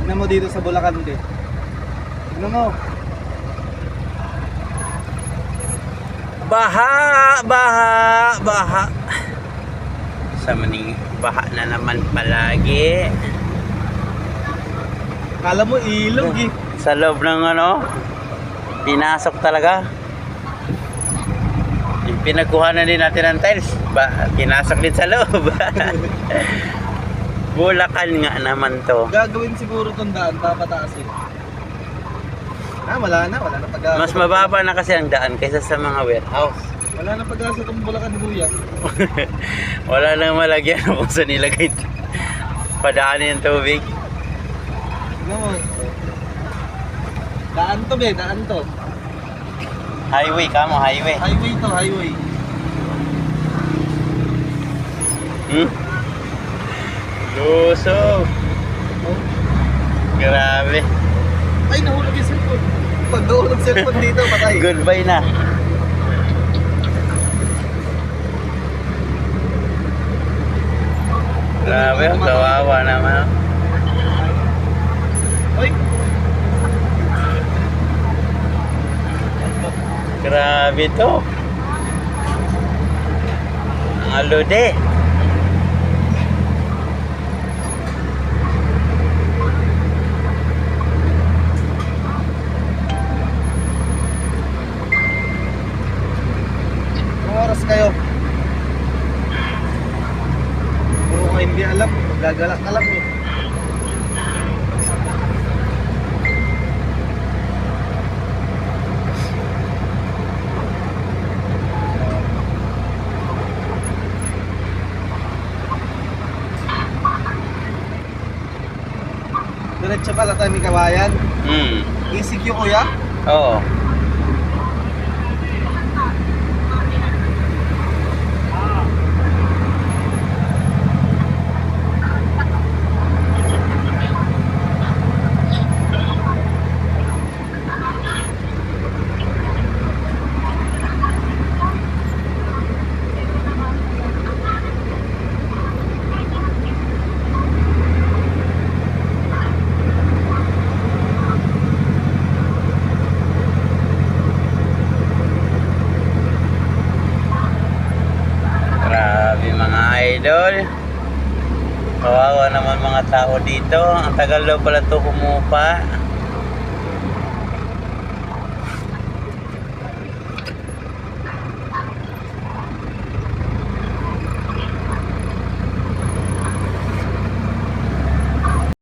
Tignan mo dito sa Bulacan din. Tignan mo. Baha, baha, baha. Sa maning baha na naman palagi. Kala mo ilog eh. Sa loob ng ano, pinasok talaga. Yung pinagkuhanan din natin ng tiles, pinasok din sa loob. Bulacan nga naman to. Gagawin siguro tong daan, papataasin. Wala na pag-asa. Mas mababa na kasi ang daan kaysa sa mga warehouse. Wala na pag-asa tong Bulacan, kuya. Wala nang malagyan kung saan nilagay padaanin yung tubig. Tignan mo. Daan to be, daan to. Highway kamo, highway. Highway to, highway. Lusog. Oh. Grabe. Ay, nahulog yung cellphone. Pag nahulog cellphone dito, patay. Goodbye na. Grabe, kawawa naman. Ay, Grabe to. Ang alode. anong oras kayo? Puro ko hindi alam. Gagalak ka lang eh. Diretso pala tayo may kabayan. ECQ kuya? Oo. Grabe mga idol. Kawawa naman mga tao dito. Ang tagal daw pala to humupa.